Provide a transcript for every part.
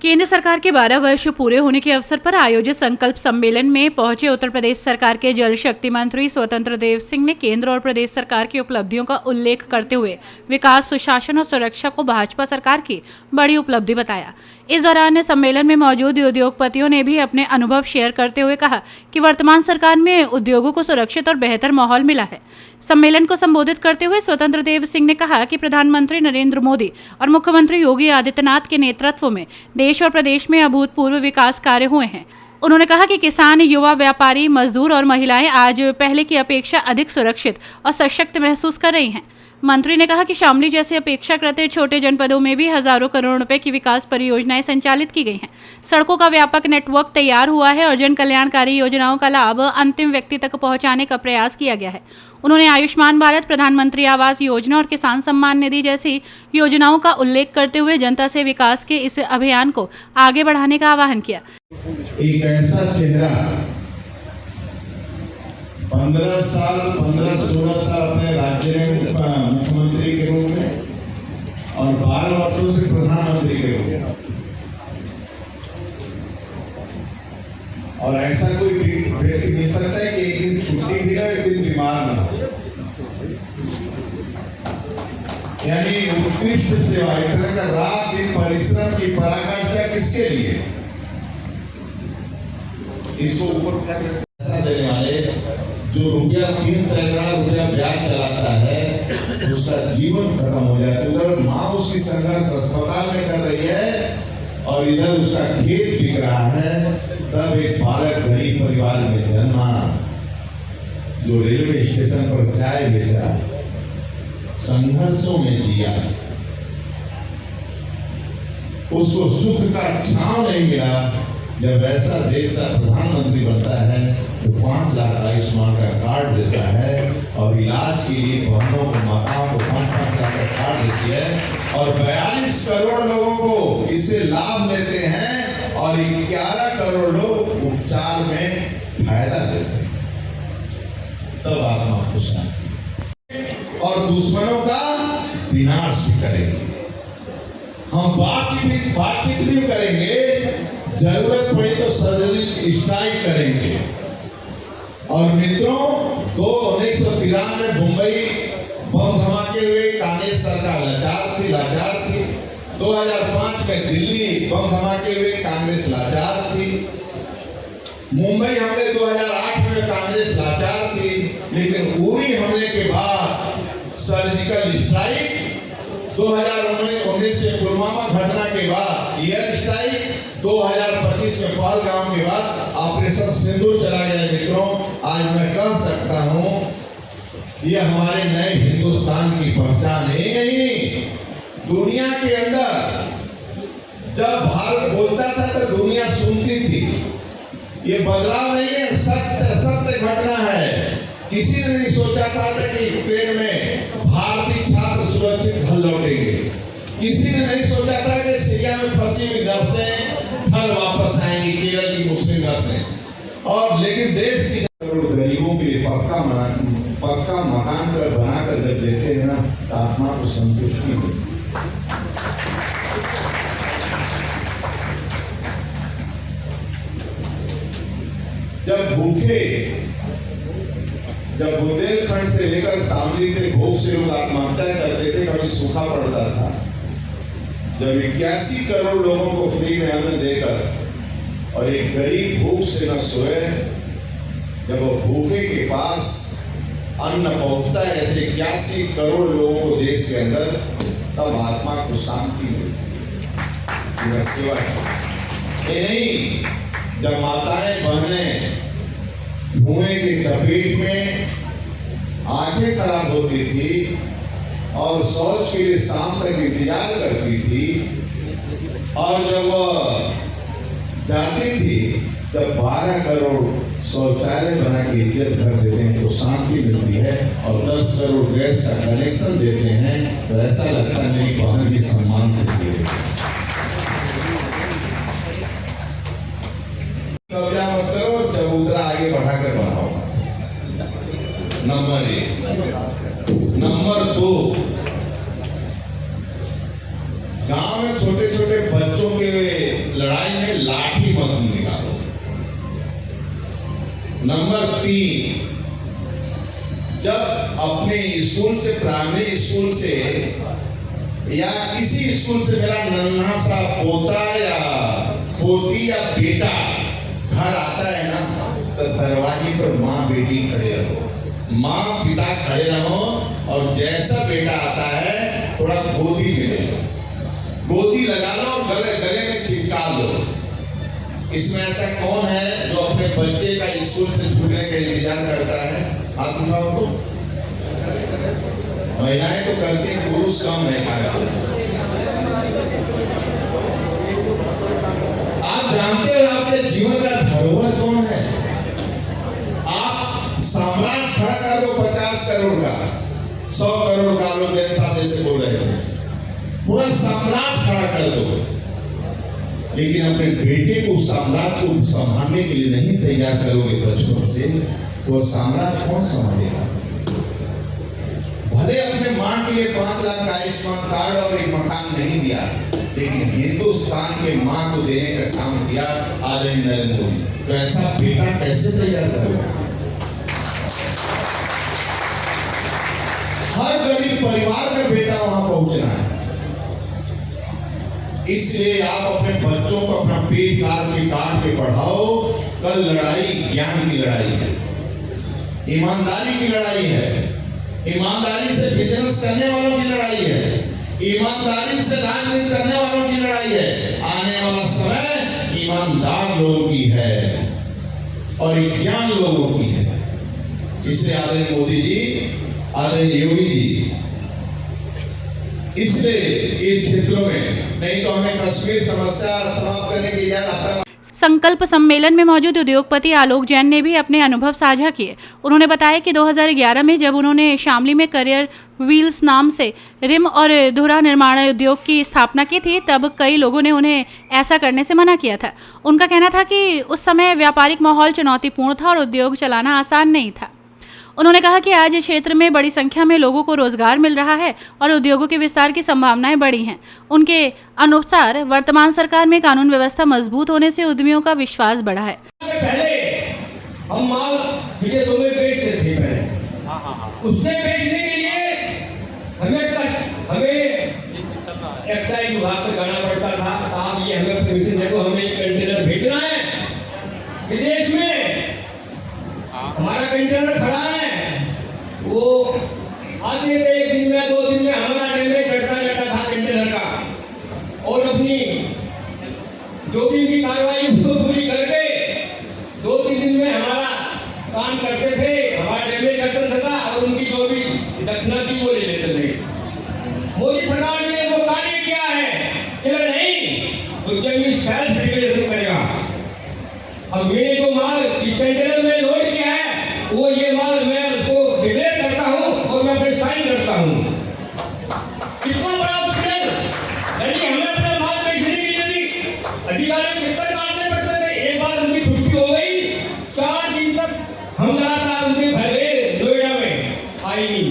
केंद्र सरकार के 12 वर्ष पूरे होने के अवसर पर आयोजित संकल्प सम्मेलन में पहुंचे उत्तर प्रदेश सरकार के जल शक्ति मंत्री स्वतंत्र देव सिंह ने केंद्र और प्रदेश सरकार की उपलब्धियों का उल्लेख करते हुए विकास, सुशासन और सुरक्षा को भाजपा सरकार की बड़ी उपलब्धि बताया। इस दौरान सम्मेलन में मौजूद उद्योगपतियों ने भी अपने अनुभव शेयर करते हुए कहा कि वर्तमान सरकार में उद्योगों को सुरक्षित और बेहतर माहौल मिला है। सम्मेलन को संबोधित करते हुए स्वतंत्र देव सिंह ने कहा कि प्रधानमंत्री नरेंद्र मोदी और मुख्यमंत्री योगी आदित्यनाथ के नेतृत्व में देश और प्रदेश में अभूतपूर्व विकास कार्य हुए हैं। उन्होंने कहा कि किसान, युवा, व्यापारी, मजदूर और महिलाएं आज पहले की अपेक्षा अधिक सुरक्षित और सशक्त महसूस कर रही हैं। मंत्री ने कहा कि शामली जैसे अपेक्षाकृत छोटे जनपदों में भी हजारों करोड़ रुपए की विकास परियोजनाएं संचालित की गई हैं। सड़कों का व्यापक नेटवर्क तैयार हुआ है और जन कल्याणकारी योजनाओं का लाभ अंतिम व्यक्ति तक पहुंचाने का प्रयास किया गया है। उन्होंने आयुष्मान भारत, प्रधानमंत्री आवास योजना और किसान सम्मान निधि जैसी योजनाओं का उल्लेख करते हुए जनता से विकास के इस अभियान को आगे बढ़ाने का आह्वान किया। एक ऐसा चेहरा 15 साल 15-16 साल अपने राज्य में मुख्यमंत्री के रूप में और 12 वर्षों से प्रधानमंत्री के रूप में, और ऐसा कोई व्यक्ति मिल सकता है कि एक दिन छुट्टी भी ना, एक दिन बीमार ना हो। यानी उत्कृष्ट सेवा, इतना का रात दिन परिश्रम की पराकाष्ठा किसके लिए? इसको ऊपर क्या पैसा देने वाले जो रुपया 3 सैकड़ा रुपया ब्याज चलाता है, उसका जीवन खत्म हो जाता है। उधर माँ उसकी संघर्ष अस्पताल में कर रही है और इधर उसका खेत बिक रहा है। तब एक बालक गरीब परिवार में जन्मा, जो रेलवे स्टेशन पर चाय बेचा, संघर्षों में जिया, उसको सुख का छांव नहीं मिला। जब ऐसा देश का प्रधानमंत्री बनता है तो 5 लाख आयुष्मान का कार्ड देता है और इलाज के लिए बहनों को, माताओं को 5-5 लाख का कार्ड देती है और 42 करोड़ लोगों को इससे लाभ लेते हैं और 11 करोड़ लोग उपचार में फायदा देते हैं। तब आत्मा खुश है और दुश्मनों का विनाश भी करेंगे। हम बातचीत भी करेंगे, जरूरत पड़ी तो सर्जिकल स्ट्राइक करेंगे। और मित्रों, 1993 में मुंबई बम धमाके हुए कांग्रेस सरकार लाचार थी। 2005 में दिल्ली बम धमाके हुए कांग्रेस लाचार थी। मुंबई हमले 2008 में कांग्रेस लाचार थी, लेकिन उरी हमले के बाद सर्जिकल स्ट्राइक, 2019 में पुलवामा घटना के बाद एयर स्ट्राइक, 2025 में पहलगाम के बाद ऑपरेशन सिंदूर चला गया। मित्रों, आज मैं कह सकता हूं, यह हमारे नए हिंदुस्तान की पहचान है। नहीं, दुनिया के अंदर जब भारत बोलता था तो दुनिया सुनती थी। ये बदलाव नहीं है, सत्य घटना है। किसी ने नहीं सोचा था कि यूक्रेन में भारतीय छात्र सुरक्षित घर लौटेंगे। किसी ने नहीं सोचा था कि सीरिया में फंसी हुई नर्सें घर वापस आएंगी, केरल की मुस्लिम नर्सें। और लेकिन देश की गरीबों के लिए पक्का मकान बनाकर जब देते हैं ना, तो आत्मा को संतुष्टि मिलती है। जब बुंदेलखंड से लेकर शामली तक भूख से लोग आत्महत्या करते थे, कभी सूखा पड़ता था, जब 81 करोड़ लोगों को फ्री में अन्न देकर और एक गरीब भूख से न सोए, जब वो भूखे के पास अन्न पहुंचता है ऐसे 81 करोड़ लोगों को देश के अंदर, तब आत्मा को शांति मिलती है। सेवा ये नहीं, जब माताएं बहनें धुएं के चपेट में आंखें खराब होती थी और शौच के लिए शाम तक इंतजार करती थी, और जब वह जाती थी, जब 12 करोड़ शौचालय बना के इज्जत कर देते हैं तो शांति मिलती है, और 10 करोड़ गैस का कनेक्शन देते हैं तो ऐसा लगता नहीं बहन भी सम्मान से दे। कब्जा मत करो, चबूतरा आगे बढ़ाकर बनाओ। नंबर 1। नंबर 2, गांव में छोटे छोटे बच्चों के लाठी मत निकालो। नंबर 3, जब अपने स्कूल से, प्राइमरी स्कूल से या किसी स्कूल से मेरा नन्हा सा पोता या पोती या बेटा घर आता है ना, तो दरवाजे पर माँ बेटी खड़े रहो, माँ पिता खड़े रहो, और जैसा बेटा आता है थोड़ा गोदी में ले लो, गोदी लगा लो और गले में चिपका लो। इसमें ऐसा कौन है जो अपने बच्चे का स्कूल से छूटने का इंतजार करता है? हाथ उठाओ। तो महिलाएं तो करती, पुरुष कम है। आप जानते हो आपके जीवन का धरोहर कौन है? आप साम्राज्य खड़ा कर दो 50 करोड़ का, 100 करोड़ का, लोग साथ जैसे बोल रहे हो, पूरा साम्राज्य खड़ा कर दो, लेकिन अपने बेटे को साम्राज्य को संभालने के लिए नहीं तैयार करोगे बचपन से, तो साम्राज्य कौन संभालेगा? भले अपने मां के लिए 5 लाख का आयुष्मान कार्ड और एक मकान नहीं दिया, लेकिन हिंदुस्तान के मां को देने का काम किया आदरणीय नरेंद्र मोदी। तो ऐसा बेटा कैसे तैयार करोगे? हर गरीब परिवार का बेटा वहां पहुंचना है। इसलिए आप अपने बच्चों को अपना पेट काट के पढ़ाओ। कल लड़ाई ज्ञान की लड़ाई है, ईमानदारी की लड़ाई है, ईमानदारी से बिजनेस करने वालों की लड़ाई है, ईमानदारी से राजनीति करने वालों की लड़ाई है। आने वाला समय ईमानदार लोगों की है और ज्ञान लोगों की है। इसलिए आदरणीय मोदी जी, आदरणीय योगी जी, इसलिए इन क्षेत्रों में, नहीं तो हमें कश्मीर समस्या समाप्त करने की इजाजत। संकल्प सम्मेलन में मौजूद उद्योगपति आलोक जैन ने भी अपने अनुभव साझा किए। उन्होंने बताया कि 2011 में जब उन्होंने शामली में करियर व्हील्स नाम से रिम और धुरा निर्माण उद्योग की स्थापना की थी, तब कई लोगों ने उन्हें ऐसा करने से मना किया था। उनका कहना था कि उस समय व्यापारिक माहौल चुनौतीपूर्ण था और उद्योग चलाना आसान नहीं था। उन्होंने कहा कि आज क्षेत्र में बड़ी संख्या में लोगों को रोजगार मिल रहा है और उद्योगों के विस्तार की संभावनाएं बढ़ी हैं। उनके अनुसार वर्तमान सरकार में कानून व्यवस्था मजबूत होने से उद्यमियों का विश्वास बढ़ा है। पहले हम माल विदेशों में बेचते थे, पहले उसने बेचने के लिए हमें एक्साइज विभाग पर जाना पड़ता था, साहब ये हमें परमिशन दे दो, हमें कंटेनर भेजना है विदेश में, हमारा कंटेनर खड़ा है। वो आते थे 1 दिन में 2 दिन में हमारा डैमेज चढ़ता रहता था कंटेनर का, और अपनी जो भी उनकी कार्रवाई उसको पूरी करके 2-3 दिन में हमारा काम करते थे, हमारा डैमेज चढ़ता था और उनकी जो भी दक्षिणा थी वो ले लेते थे। मोदी सरकार ने वो कार्य किया है कि नहीं उद्यमी सेल्फ रेगुलेशन करेगा। अब मैंने जो माल इस कंटेनर में लोड किया है, वो ये माल मैं उसको डिक्लेयर करता हूँ और मैं अपने साइन करता हूँ। कितना बड़ा उपकरण, यानी हमें अपना माल बेचने के लिए भी अधिकारियों को चक्कर काटने पड़ते थे। एक बार उनकी छुट्टी हो गई, 4 दिन तक हम लगातार उनके घर गए, नोएडा में आई नहीं,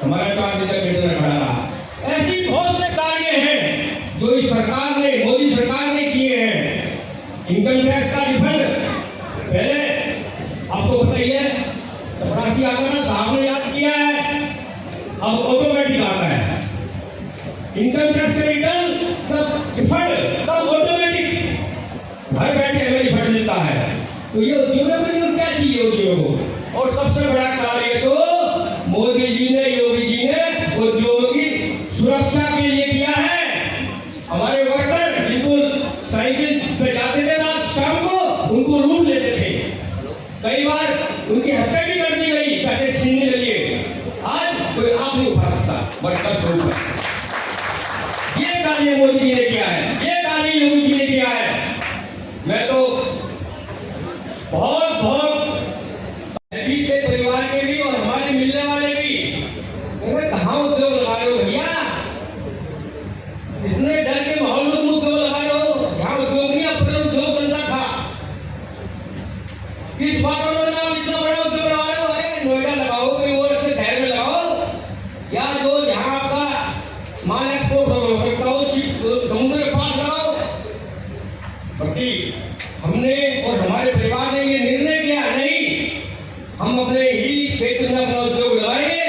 हमारा 4 दिन तक कंटेनर खड़ा रहा। ऐसी बहुत से कार्य हैं जो इस सरकार ने, मोदी सरकार ने किए हैं। इनकम टैक्स का रिफंड पहले आपको पता ही है, चपरासी आता ना, साहब ने याद किया है, अब ऑटोमेटिक आता है। इनकम टैक्स का रिटर्न सब रिफंड सब ऑटोमेटिक घर बैठे हमें रिफंड मिलता है। तो ये उद्योगों के लिए क्या चाहिए उद्योगों? और सबसे बड़ा कार्य तो मोदी जी ने, योगी जी ने उद्योगों की सुरक्षा के लिए किया है। हमारे वर्कर बिल्कुल साइकिल पे जाते थे, रात शाम को उनको लूट लेते थे, कई बार उनकी हत्या भी कर दी गई पैसे छीनने के लिए। आज कोई आप नहीं उठा सकता वर्कर से ऊपर। ये कार्य मोदी जी ने किया है, ये कार्य योगी जी ने किया है। मैं तो बहुत गरीब के परिवार के भी और हमारे मिलने वाले भी कहाँ उद्योग लगा रहे हो भैया? इतने डर के माहौल में उद्योग लगा रहे हो, यहाँ उद्योग नहीं अपने उद्योग चलता था। किस वातावरण में आप इतना बड़ा उद्योग लगा रहे हो? अरे नोएडा लगाओ, कोई और से शहर में लगाओ, या जो यहाँ आपका माल एक्सपोर्ट हो सकता हो समुद्र के पास लगाओ, प्रति हमने और हमारे परिवार ने ये निर्णय किया, नहीं, हम अपने ही क्षेत्र में अपना उद्योग लगाएंगे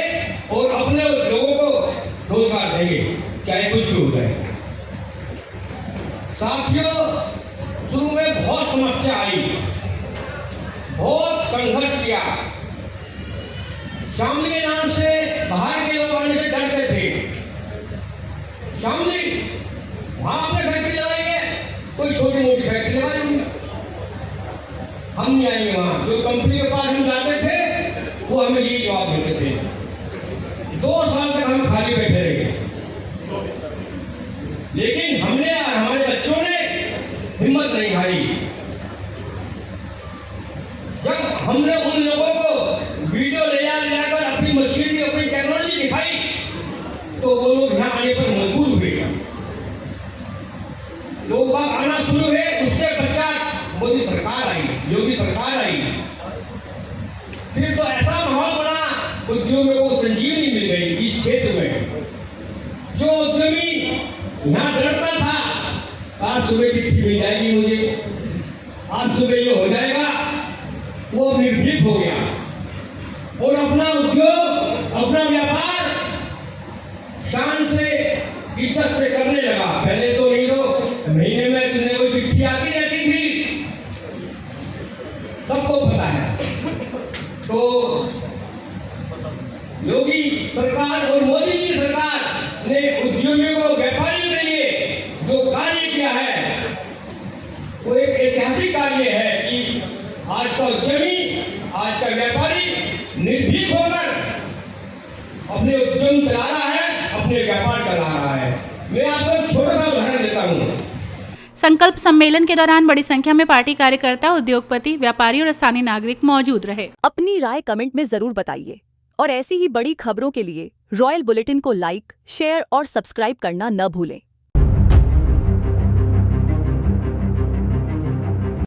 और अपने लोगों को रोजगार देंगे, चाहे कुछ भी हो जाए। साथियों, शुरू में बहुत समस्या आई, बहुत संघर्ष किया। शामली के नाम से बाहर के लोग आने से डरते थे। शामली, वहां आपने फैक्ट्री लगाएंगे, कोई छोटी मोटी फैक्ट्री लगाएंगे, हम नहीं आएंगे वहां। जो कंपनी के पास हम जाते थे वो हमें यही जवाब देते थे। 2 साल तक हम खाली बैठे रहे, लेकिन हमने और हमारे बच्चों ने हिम्मत नहीं हारी। जब हमने उन लोगों को वीडियो ले जाकर अपनी मशीन की अपनी टेक्नोलॉजी दिखाई तो वो लोग यहाँ आने पर मजबूर हुए। लोग बाग आना शुरू हुए। उसके पश्चात मोदी सरकार आई, योगी सरकार आई, फिर तो ऐसा माहौल बना, उद्योगों को संजीवनी मिल गई इस क्षेत्र में। जो उद्यमी यहाँ डरता था, आज सुबह चिट्ठी मिल जाएगी मुझे, आज सुबह ये हो जाएगा, वो निर्भीक हो गया और अपना उद्योग, अपना व्यापार शान से, इज्जत से करने लगा। पहले तो नहीं, तो महीने में कितने कोई चिट्ठी आती रहती थी, सबको पता है। तो योगी सरकार और मोदी जी सरकार ने उद्यमियों को, व्यापारियों के लिए जो कार्य किया है वो एक ऐतिहासिक कार्य है कि आज का उद्यमी, आज का व्यापारी निर्भीक होकर अपने उद्यम चला रहा है, अपने व्यापार चला रहा है। मैं आपको एक छोटा सा उदाहरण देता हूँ। संकल्प सम्मेलन के दौरान बड़ी संख्या में पार्टी कार्यकर्ता, उद्योगपति, व्यापारी और स्थानीय नागरिक मौजूद रहे। अपनी राय कमेंट में जरूर बताइए और ऐसी ही बड़ी खबरों के लिए रॉयल बुलेटिन को लाइक, शेयर और सब्सक्राइब करना न भूलें।